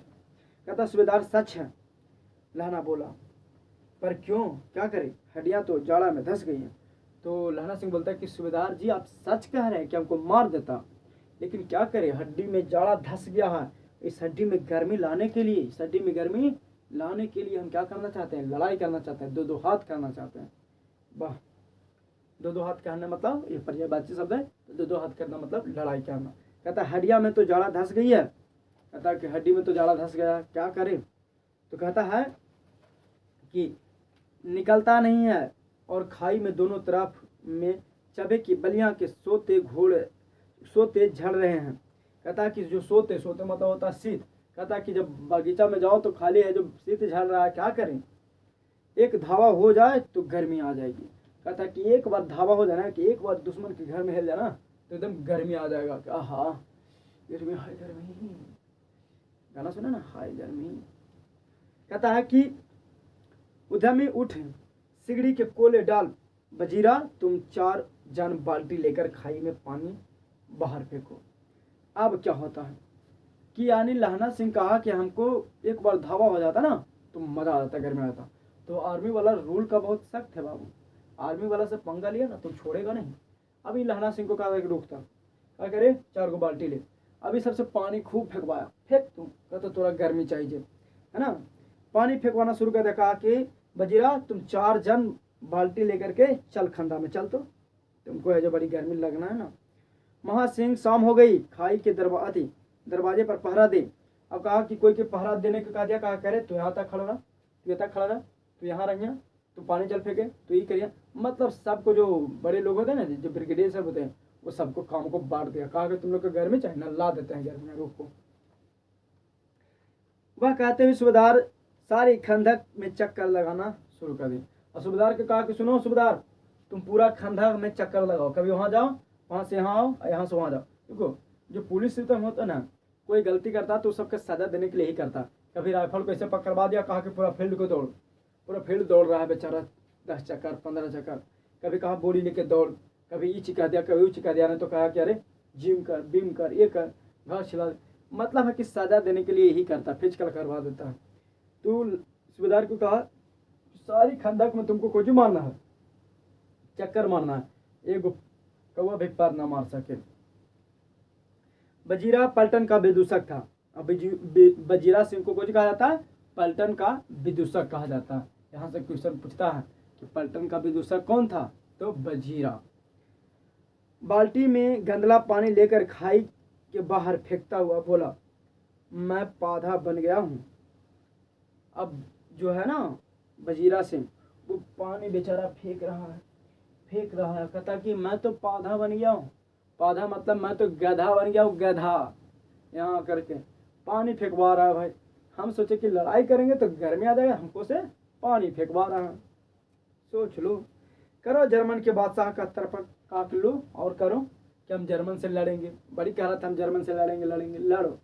कहता सूबेदार सच है। लहना बोला पर क्यों, क्या करे, हड्डियाँ तो जाड़ा में धंस गई हैं। तो लहना सिंह बोलता है कि सूबेदार जी आप सच कह रहे हैं कि हमको मार देता, लेकिन क्या करे, हड्डी में जाड़ा धंस गया है। इस हड्डी में गर्मी लाने के लिए, इस हड्डी में गर्मी लाने के लिए हम क्या करना चाहते हैं, लड़ाई करना चाहते हैं, दो हाथ करना चाहते हैं। वाह, दो हाथ कहना मतलब ये पर्यायवाची शब्द है। तो दो हाथ करना मतलब लड़ाई करना। कहता है हड्डिया में तो जाड़ा धंस गई है। कहता है कि हड्डी में तो जाड़ा धंस गया, क्या करे। तो कहता है कि निकलता नहीं है, और खाई में दोनों तरफ में चबे की बलियां के सोते झड़ रहे हैं। कहता है कि जो सोते मतलब होता है शीत। कहता है कि जब बगीचा में जाओ तो खाली है, जो शीत झड़ रहा है, क्या करें। एक धावा हो जाए तो गर्मी आ जाएगी। कहता है कि एक बार धावा हो जाए ना, कि एक बार दुश्मन के घर में हिल जाना तो एकदम गर्मी आ जाएगा। कि आहा गर्मी, हाय गर्मी, गाना सुना ना, हाय गर्मी। कहता है कि उद्यमी उठ, सिगड़ी के कोले डाल, बजीरा तुम 4 जन बाल्टी लेकर खाई में पानी बाहर फेंको। अब क्या होता है कि यानी लहना सिंह कहा कि हमको एक बार धावा हो जाता ना तो मजा आ जाता, गर्मी आता। तो आर्मी वाला रूल का बहुत सख्त है बाबू, आर्मी वाला से पंगा लिया ना तो छोड़ेगा नहीं। अभी लहना सिंह को कहा कि रुकता, क्या करे, 4 बाल्टी ले। अभी सबसे पानी खूब फेंकवाया, फेंक तू, कहता थोड़ा गर्मी चाहिए, है ना। पानी फेंकवाना शुरू कर दिया, कहा कि बजीरा तुम 4 जन बाल्टी लेकर के चल खंडा में चल, तो तुमको है जो बड़ी गर्मी लगना है ना। महासिंह शाम हो गई, खाई के दरवाजे पर पहरा दे, अब कहा कि कोई के पहरा देने का कहा दिया, कहा करे तो यहाँ तक खड़ा रहा, तू यहाँ तक खड़ा रहा, तो यहाँ रहिया, तो पानी जल फेंके तो ये करिए। मतलब सबको जो बड़े लोग होते हैं ना, जो ब्रिगेडियर सब होते हैं, वो सबको काम को बांट दिया। कहा कि तुम लोग के घर में चाहे ना ला देते हैं घर में रूख को। वह कहते हुए सूबेदार सारी खंदक में चक्कर लगाना शुरू कर दी। और सूबेदार को कहा कि सुनो सूबेदार, तुम पूरा खंदक में चक्कर लगाओ, कभी वहाँ जाओ, वहाँ से यहाँ आओ, यहाँ से वहाँ जाओ। देखो जो पुलिस सिस्टम होता है ना, कोई गलती करता तो सबके सजा देने के लिए ही करता। कभी राइफल को ऐसे पकड़वा दिया, कहा कि पूरा फील्ड को दौड़, पूरा फील्ड दौड़ रहा है बेचारा 10 चक्कर 15 चक्कर। कभी कहा बोरी लेके दौड़, कभी ये चिका दिया, कभी वो चिका दिया, नहीं तो कहा कि अरे जिम कर, बीम कर, ये कर, घर छिला। मतलब है कि सजा देने के लिए यही करता, फिजिकल करवा देता है। तो सूबेदार को कहा सारी खंदक में तुमको कुछ मारना है, चक्कर मारना है, एक कौवा भी पार ना मार सके। बजीरा पलटन का विदूषक था। अब बजीरा सिंह को कुछ कहा जाता है, पलटन का विदूषक कहा जाता है। यहाँ से क्वेश्चन पूछता है कि पलटन का विदूषक कौन था, तो बजीरा। बाल्टी में गंदला पानी लेकर खाई के बाहर फेंकता हुआ बोला, मैं पौधा बन गया हूँ। अब जो है ना बजीरा सिंह, वो पानी बेचारा फेंक रहा है, कहता कि मैं तो पौधा बन गया हूँ। पौधा मतलब मैं तो गधा बन गया हूँ, गधा। यहाँ करके पानी फेंकवा रहा है भाई। हम सोचे कि लड़ाई करेंगे तो घर में आ जाएगा, हमको से पानी फेंकवा रहा है। सोच लो, करो जर्मन के बादशाह का तरफ काट लो और करो कि हम जर्मन से लड़ेंगे। बड़ी कह रहा था हम जर्मन से लड़ेंगे, लड़ो।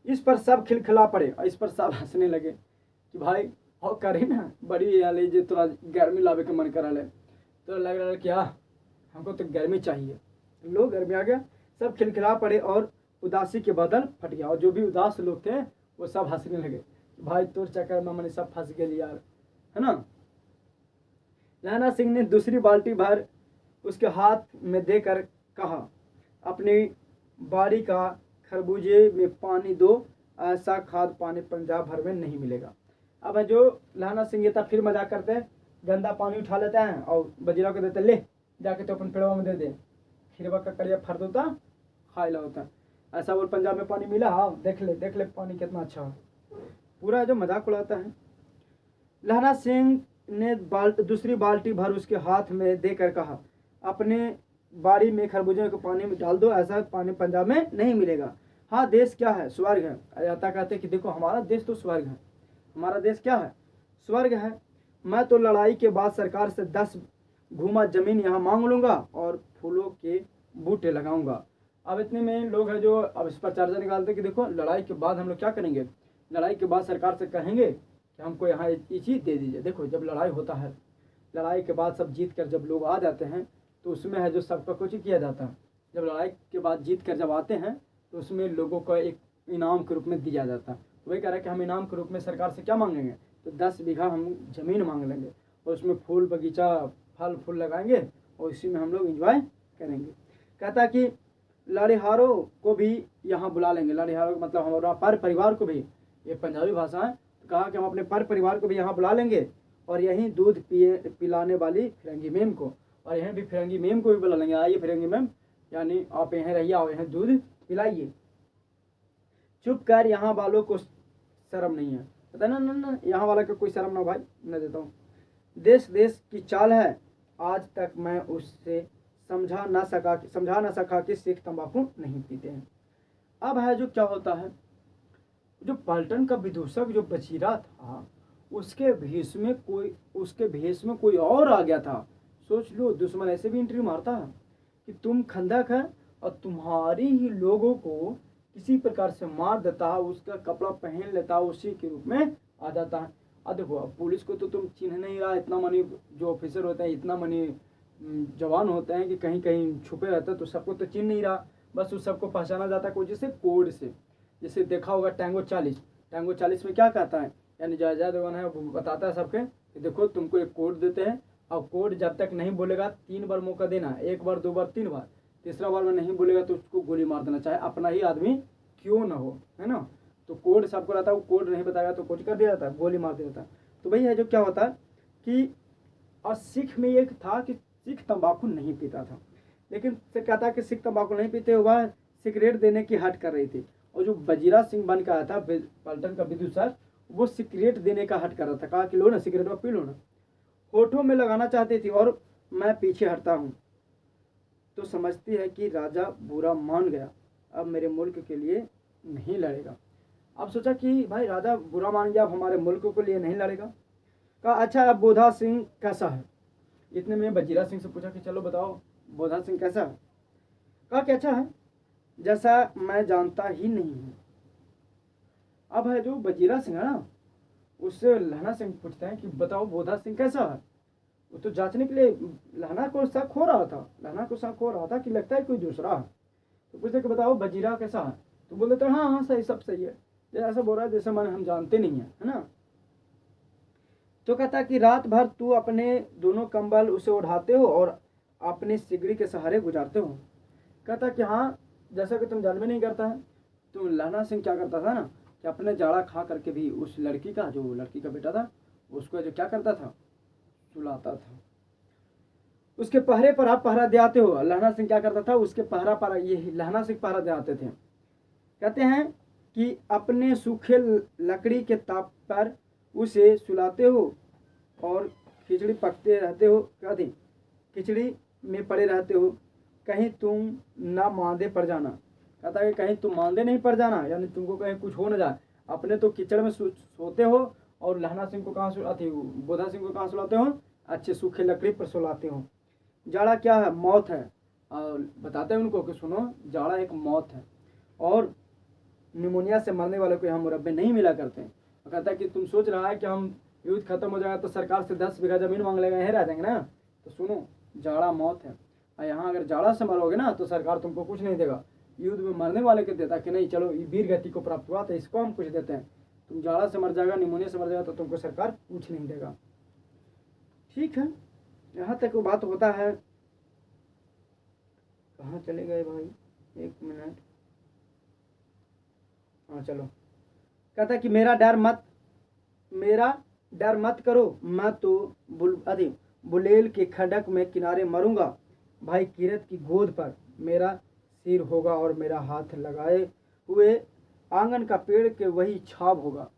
इस पर सब खिलखिला पड़े और इस पर सब हंसने लगे कि भाई और करे ना, बड़ी हाल जो थोड़ा गर्मी लावे के मन करा ले, तो लग रहा है कि हमको तो गर्मी चाहिए। लो गर्मी आ गया, सब खिलखिला पड़े और उदासी के बादल फट गया। और जो भी उदास लोग थे वो सब हंसने लगे, भाई तोर चक्कर में मैंने सब फंस गए यार, है ना। लहना सिंह ने दूसरी बाल्टी भर उसके हाथ में देकर कहा, अपनी बाड़ी का खरबूजे में पानी दो, ऐसा खाद पानी पंजाब भर में नहीं मिलेगा। अब जो लहना सिंह ये था फिर मजाक करते हैं, गंदा पानी उठा लेते हैं और बजीरा को देते, ले जाके तो अपन पेड़वा में दे दे, खिरवा का कड़िया फर्द होता खा ला होता। ऐसा बोल पंजाब में पानी मिला, हाँ देख ले पानी कितना अच्छा हो। पूरा जो मजाक उड़ाता है। लहना सिंह ने दूसरी बाल्टी भर उसके हाथ में देकर कहा, अपने बाड़ी में खरबूजे को पानी में डाल दो, ऐसा पानी पंजाब में नहीं मिलेगा। हाँ देश क्या है, स्वर्ग है। अजाता कहते कि देखो हमारा देश तो स्वर्ग है। हमारा देश क्या है, स्वर्ग है। मैं तो लड़ाई के बाद सरकार से 10 घूमा जमीन यहाँ मांग लूंगा और फूलों के बूटे लगाऊंगा। अब इतने में लोग हैं जो अब इस पर चर्चा निकालते कि देखो लड़ाई के बाद हम लोग क्या करेंगे, लड़ाई के बाद सरकार से कहेंगे कि हमको यहाँ ये चीज़ दे दीजिए। देखो जब लड़ाई होता है, लड़ाई के बाद सब जीत कर जब लोग आ जाते हैं तो उसमें है जो सबका कुछ किया जाता है। जब लड़ाई के बाद जीत कर जब आते हैं तो उसमें लोगों को एक इनाम के रूप में दिया जाता है। तो वही कह रहा है कि हम इनाम के रूप में सरकार से क्या मांगेंगे, तो 10 बीघा हम ज़मीन मांग लेंगे और उसमें फूल बगीचा फल फूल लगाएंगे और इसी में हम लोग एंजॉय करेंगे। कहता कि लाड़ीहारों को भी यहाँ बुला लेंगे। लाड़ीहारों का मतलब हमारा पर परिवार को भी, ये पंजाबी भाषा है, तो कहा कि हम अपने पर परिवार को भी यहाँ बुला लेंगे और यहीं दूध पिलाने वाली फिरंगी मेम को, और यहीं भी फिरंगी मेम को भी बुला लेंगे। आइए फिरंगी मेम, यानी आप यहाँ रहिए और यहाँ दूध पिलाइए। चुप कर, यहाँ वालों को शर्म नहीं है। पता ना यहाँ वाला का कोई शर्म ना भाई, मैं देता हूँ। देश देश की चाल है, आज तक मैं उससे समझा ना सका कि सिख तंबाकू नहीं पीते हैं। अब है जो क्या होता है, जो पलटन का विदूषक जो बजीरा था उसके भेष में कोई और आ गया था। सोच लो, दुश्मन ऐसे भी एंट्री मारता है कि तुम खंदक है और तुम्हारी ही लोगों को किसी प्रकार से मार देता है, उसका कपड़ा पहन लेता है, उसी के रूप में आ जाता है। अब देखो, अब पुलिस को तो तुम चिन्ह नहीं रहा, इतना मनी जो ऑफिसर होते हैं, इतना मनी जवान होते हैं कि कहीं कहीं छुपे रहते हैं, तो सबको तो चिन्ह नहीं रहा। बस उस सबको पहचाना जाता है कोई जैसे कोड से। जैसे देखा होगा टैंगो 40 में क्या कहता है, यानी जो अजय देवगन है वो बताता है सबके कि देखो तुमको एक कोड देते हैं और कोड जब तक नहीं बोलेगा 3 बार मौका देना, 1 बार 2 बार 3 बार, तीसरा बार में नहीं बोलेगा तो उसको गोली मार देना, चाहे अपना ही आदमी क्यों ना हो, है ना। तो कोड सबको रहता है, वो कोड नहीं बताएगा तो कुछ कर दिया जाता है, गोली मार दिया जाता है। तो वही है जो क्या होता है कि और सिख में एक था कि सिख तंबाकू नहीं पीता था, लेकिन से कहता है कि सिख तंबाकू नहीं पीते, वह सिगरेट देने की हट कर रही थी। और जो वजीरा सिंह बन के आया था पलटन का विद्युत सर, वो सिगरेट देने का हट कर रहा था। कहा कि लो ना सिगरेट में पी लो ना, होठों में लगाना चाहती थी और मैं पीछे हटता हूँ। तो समझती है कि राजा बुरा मान गया, अब मेरे मुल्क के लिए नहीं लड़ेगा। अब सोचा कि भाई राजा बुरा मान गया, अब हमारे मुल्क के लिए नहीं लड़ेगा। कहा अच्छा अब बोधा सिंह कैसा है। इतने में वजीरा सिंह से पूछा कि चलो बताओ बोधा सिंह कैसा है। कहा कि अच्छा है, जैसा मैं जानता ही नहीं हूँ। अब है जो वजीरा सिंह है ना, उससे लहना सिंह पूछते हैं कि बताओ बोधा सिंह कैसा है। वो तो जांचने के लिए लहना को शक हो रहा था, कि लगता है कोई दूसरा है। तो पूछते कि बताओ वजीरा कैसा है। तो बोल देते हाँ हाँ सही, सब सही है। जैसे ऐसा बोल रहा है जैसे हम जानते नहीं है ना। तो कहता कि रात भर तू अपने दोनों कंबल उसे उठाते हो और अपनी सिगड़ी के सहारे गुजारते हो। कहता कि हाँ, जैसा कि तुम जानबे नहीं करता है। तो लहना सिंह क्या करता था ना कि अपने जाड़ा खा करके भी उस लड़की का, जो लड़की का बेटा था, उसको जो क्या करता था, सुलाता था। उसके पहरे पर आप पहरा दियाते हो। लहना सिंह क्या करता था, उसके पहरा पर ये लहना सिंह पहरा दियाते थे। कहते हैं कि अपने सूखे लकड़ी के ताप पर उसे सुलाते हो और खिचड़ी पकते रहते हो। कहते खिचड़ी में पड़े रहते हो, कहीं तुम ना मांदे पड़ जाना। कहता है कि कहीं तुम मांदे नहीं पड़ जाना, यानी तुमको कहीं कुछ हो ना जाए। अपने तो कीचड़ में सोते हो और लहना सिंह को कहाँ सुलाते हो, बोधा सिंह को कहाँ सुलाते हो, अच्छे सूखे लकड़ी पर सुलाते हो। जाड़ा क्या है, मौत है। और बताते हैं उनको कि सुनो जाड़ा एक मौत है और निमोनिया से मरने वाले को यहाँ मुरब्बे नहीं मिला करते हैं। और कहता है कि तुम सोच रहा है कि हम युद्ध खत्म हो जाएगा तो सरकार से 10 बीघा जमीन मांग लेंगे, यहीं रह जाएंगे ना। तो सुनो जाड़ा मौत है और यहाँ अगर जाड़ा से मरोगे ना तो सरकार तुमको कुछ नहीं देगा। युद्ध में मरने वाले को देता कि नहीं चलो वीर गति को प्राप्त हुआ तो इसको हम कुछ देते हैं। तुम जाड़ा से मर जाएगा, निमोनिया से मर जाएगा तो तुमको सरकार कुछ नहीं देगा। ठीक है, यहाँ तक वो बात होता है। कहाँ चले गए भाई, एक मिनट। हाँ चलो। कहता कि मेरा डर मत करो, मैं तो बुलेल के खडक में किनारे मरूंगा। भाई किरत की गोद पर मेरा सिर होगा और मेरा हाथ लगाए हुए आंगन का पेड़ के वही छाव होगा,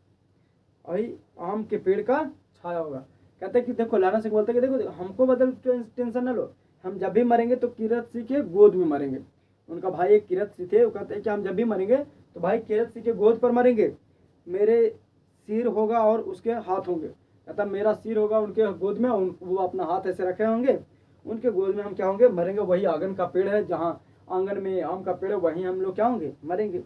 वही आम के पेड़ का छाया होगा। कहते कि देखो लाना सिंह बोलते कि देखो हमको बदल टेंशन न लो, हम जब भी मरेंगे तो किरत सिंह के गोद में मरेंगे। उनका भाई एक किरत सिंह थे, वो कहते हैं कि हम जब भी मरेंगे तो भाई किरत सिंह के गोद पर मरेंगे, मेरे सिर होगा और उसके हाथ होंगे। कहता मेरा सिर होगा उनके गोद में, वो अपना हाथ ऐसे रखे होंगे, उनके गोद में हम क्या होंगे, मरेंगे। वही आंगन का पेड़ है, जहाँ आंगन में आम का पेड़ है, वहीं हम लोग क्या होंगे, मरेंगे।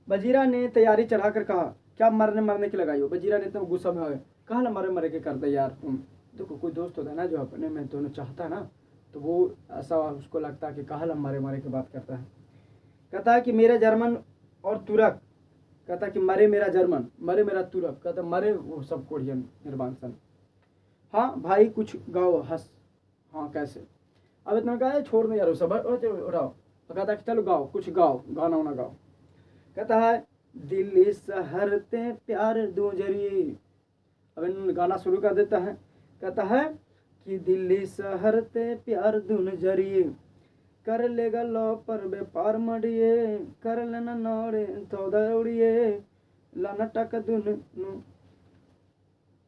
वजीरा ने तैयारी चढ़ाकर कहा क्या मरने की लगाई हो। वजीरा ने तो गुस्सा में आ गया, कहा ना मरे के करते यार तुम। देखो कोई दोस्त होता है ना जो अपने में दोनों चाहता है ना, तो वो ऐसा उसको लगता है कि कहा मरे की बात करता है। कहता है कि मेरे जर्मन और तुरक, कहता कि मरे मेरा जर्मन, मरे मेरा तुरक, कहता मरे वो सब कोरियन निर्माण सन। हाँ भाई कुछ गाओ हंस। हाँ कैसे, अब इतना कहा छोड़ दो यार वो सब उठाओ। तो कहता कि चलो गाओ, कुछ गाओ, गाना वाना गाओ। कहता है दिल्ली शहर ते प्यार दूजरी। अब इन गाना शुरू कर देता है। कहता है कि दिल्ली शहर ते प्यार दून जरिए, कर लेगा लो पर व्यापार मड़िए, कर लेना नौड़े तो दौड़िए, लाना टक दुन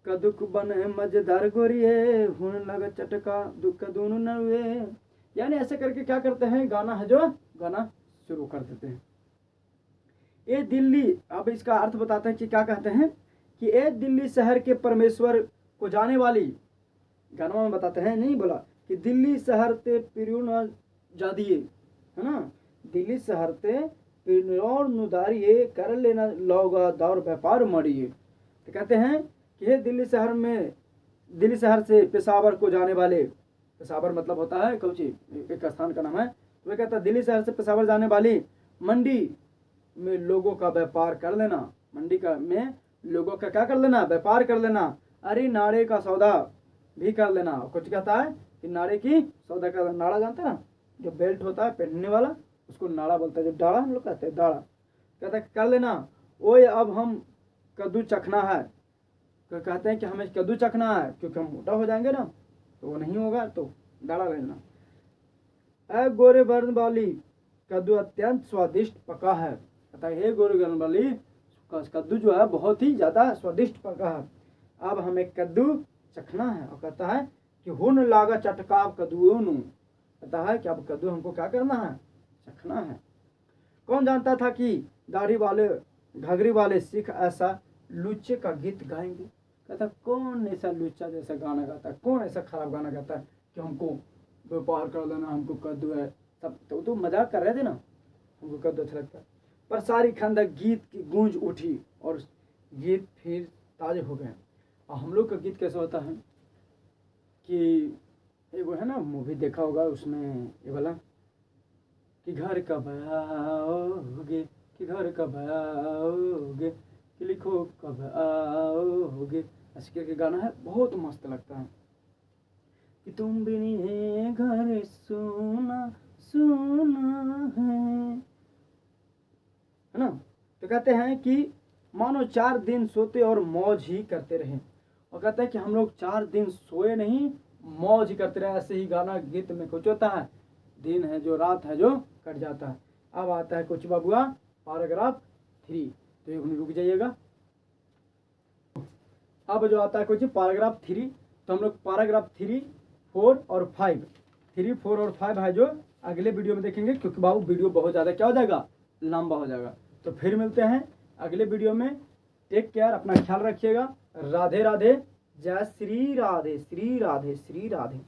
कदुक बने मजेदार गोरिए, हुन लगा चटका दुख दून नवे। यानी ऐसे करके क्या करते हैं, गाना है जो गाना शुरू कर देते हैं। ए दिल्ली, अब इसका अर्थ बताते हैं कि क्या कहते हैं कि ए दिल्ली शहर के परमेश्वर को जाने वाली। गाना में बताते हैं, नहीं बोला कि दिल्ली शहर ते पिरुन जादिए, है ना, दिल्ली शहर ते पिरुन नुदारिए, कर लेना लोगा दौर व्यापार मड़िए। तो कहते हैं कि हे दिल्ली शहर से पेशावर को जाने वाले, पेशावर मतलब होता है कौची, एक स्थान का नाम है। तो वह कहता है दिल्ली शहर से पेशावर जाने वाली, मंडी में लोगों का व्यापार कर लेना, मंडी का में लोगों का क्या कर लेना, व्यापार कर लेना। अरे नाड़े का सौदा भी कर लेना। कुछ कहता है कि नाड़े की सौदा कर लेना। नाड़ा जानते ना, जो बेल्ट होता है पहनने वाला, उसको नाड़ा बोलता है, जो डाड़ा हम लोग कहते हैं डाड़ा। कहता है कर लेना। ओए अब हम कद्दू चखना है। तो कहते हैं कि हमें कद्दू चखना है क्योंकि हम मोटा हो जाएंगे ना, तो वो नहीं होगा, तो डाड़ा लेना। अ गोरे वर्ण वाली कद्दू अत्यंत स्वादिष्ट पका है, कहता है हे गुरु बली कद्दू जो है बहुत ही ज़्यादा स्वादिष्ट पका है, अब हमें कद्दू चखना है। और कहता है कि हुन लागा चटकाव कद्दू नू, कहता है कि अब कद्दू हमको क्या करना है, चखना है। कौन जानता था कि दाढ़ी वाले घघरी वाले सिख ऐसा लुच्चे का गीत गाएंगे। कहता कौन ऐसा लुच्चा जैसा गाना गाता है, कौन ऐसा खराब गाना गाता है कि हमको व्यापार कर देना, हमको कद्दू है सब। तो मजाक कर रहे थे ना, हमको कद्दू अच्छा लगता है। पर सारी खंडक गीत की गूंज उठी और गीत फिर ताजे हो गए। और हम लोग का गीत कैसा होता है कि वो है ना, मूवी देखा होगा, उसमें ये वाला कि घर कब आओगे, कि घर कब आओगे, कि लिखो कब आओगे, ऐसे के गाना है, बहुत मस्त लगता है कि तुम भी नहीं घर सुना सुना है ना। तो कहते हैं कि मानो 4 दिन सोते और मौज ही करते रहे। और कहते हैं कि हम लोग 4 दिन सोए नहीं, मौज ही करते रहे। ऐसे ही गाना गीत में कुछ होता है, दिन है जो रात है जो कट जाता है। अब आता है कुछ बबुआ पैराग्राफ 3, तो एक मिनट रुक जाइएगा। अब जो आता है कुछ पैराग्राफ 3, तो हम लोग पैराग्राफ 3, 4 और 5, 3, 4 और 5 है जो अगले वीडियो में देखेंगे, क्योंकि बाबू वीडियो बहुत ज़्यादा क्या हो जाएगा, लंबा हो जाएगा। तो फिर मिलते हैं अगले वीडियो में। टेक केयर, अपना ख्याल रखिएगा। राधे राधे, जय श्री राधे, श्री राधे, श्री राधे।